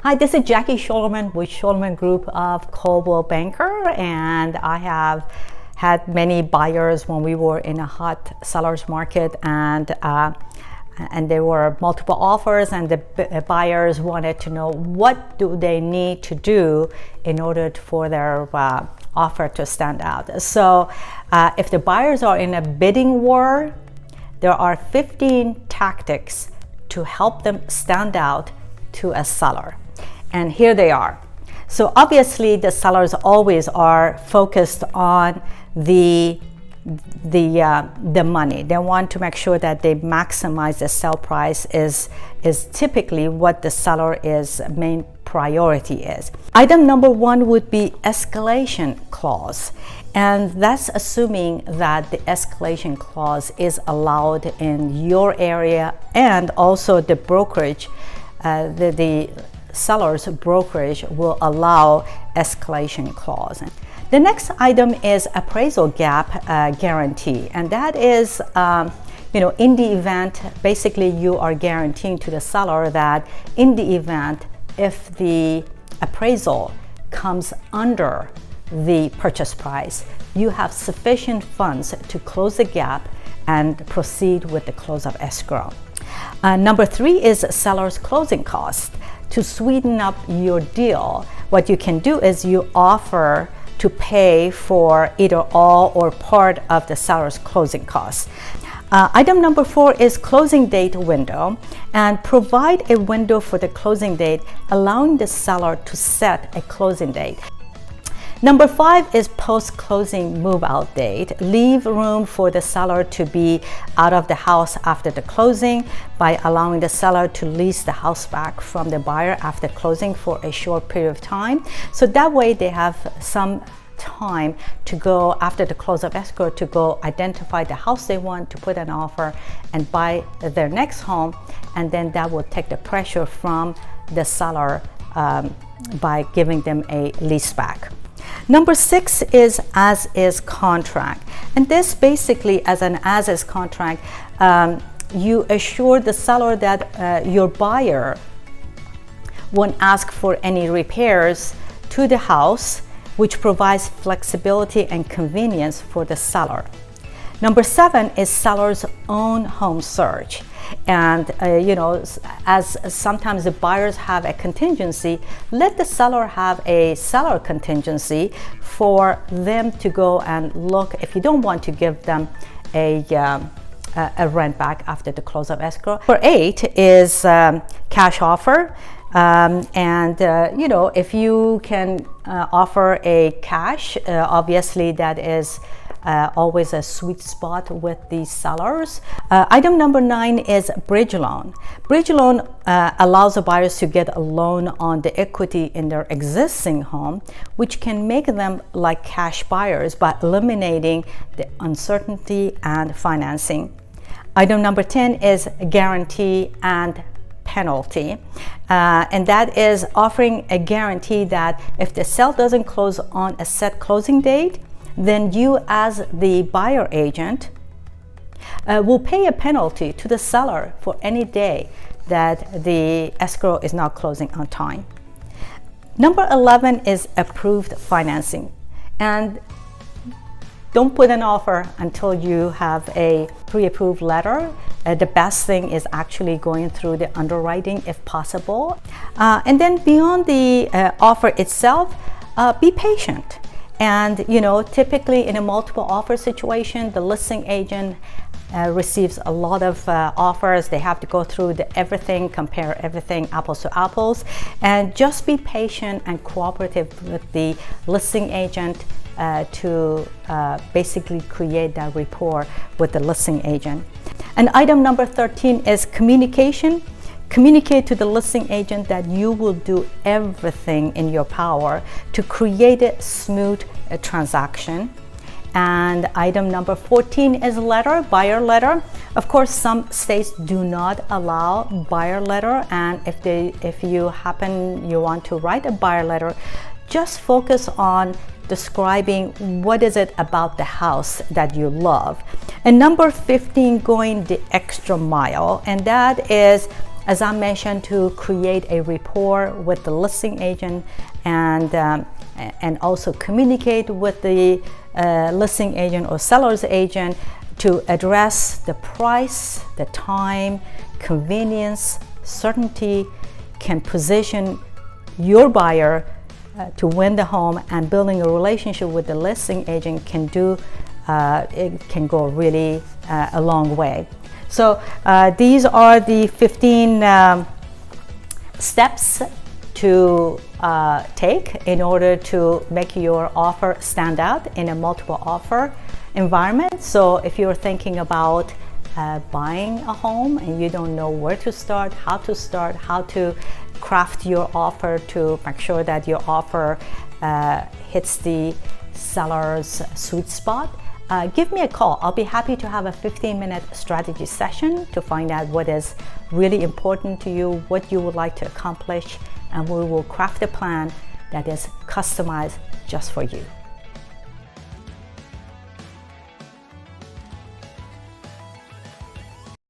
Hi, this is Jackie Scholman with Scholman Group of Coldwell Banker, and I have had many buyers when we were in a hot seller's market, and there were multiple offers, and the buyers wanted to know what do they need to do in order for their offer to stand out. So if the buyers are in a bidding war, there are 15 tactics to help them stand out to a seller. And here they are. So obviously the sellers always are focused on the money. They want to make sure that they maximize the sell price is typically what the seller's main priority is. Item number one would be escalation clause. And that's assuming that the escalation clause is allowed in your area, and also the brokerage, the seller's brokerage will allow escalation clause. The next item is appraisal gap guarantee, and that is in the event, basically you are guaranteeing to the seller that in the event if the appraisal comes under the purchase price, you have sufficient funds to close the gap and proceed with the close of escrow. Number three is seller's closing cost. To sweeten up your deal, what you can do is you offer to pay for either all or part of the seller's closing costs. Item number four is closing date window, and provide a window for the closing date, allowing the seller to set a closing date. Number five is post-closing move-out date. Leave room for the seller to be out of the house after the closing by allowing the seller to lease the house back from the buyer after closing for a short period of time. So that way they have some time to go after the close of escrow to go identify the house they want to put an offer and buy their next home, and then that will take the pressure from the seller by giving them a lease back. Number six is as-is contract, and this basically, as an as-is contract, you assure the seller that your buyer won't ask for any repairs to the house, which provides flexibility and convenience for the seller. Number seven is seller's own home search. And as sometimes the buyers have a contingency, let the seller have a seller contingency for them to go and look if you don't want to give them a rent back after the close of escrow. Number eight is cash offer. If you can offer a cash, obviously that is always a sweet spot with the sellers. Item number nine is bridge loan. Bridge loan allows the buyers to get a loan on the equity in their existing home, which can make them like cash buyers by eliminating the uncertainty and financing. Item number 10 is guarantee and penalty, and that is offering a guarantee that if the sale doesn't close on a set closing date, then you as the buyer agent will pay a penalty to the seller for any day that the escrow is not closing on time. Number 11 is approved financing, and don't put an offer until you have a pre-approved letter. The best thing is actually going through the underwriting if possible. And then beyond the offer itself, be patient. And typically in a multiple offer situation, the listing agent receives a lot of offers. They have to go through everything, compare everything apples to apples, and just be patient and cooperative with the listing agent to basically create that rapport with the listing agent. And item number 13 is communication. Communicate to the listing agent that you will do everything in your power to create a smooth transaction. And item number 14 is buyer letter. Of course, some states do not allow buyer letter, and if you want to write a buyer letter, just focus on describing what is it about the house that you love. And number 15, going the extra mile, and that is as I mentioned, to create a rapport with the listing agent and also communicate with the listing agent or seller's agent to address the price, the time, convenience, certainty, can position your buyer to win the home, and building a relationship with the listing agent can do it can go really a long way. So these are the 15 steps to take in order to make your offer stand out in a multiple offer environment. So if you're thinking about buying a home and you don't know where to start, how to craft your offer to make sure that your offer hits the seller's sweet spot, give me a call. I'll be happy to have a 15-minute strategy session to find out what is really important to you, what you would like to accomplish, and we will craft a plan that is customized just for you.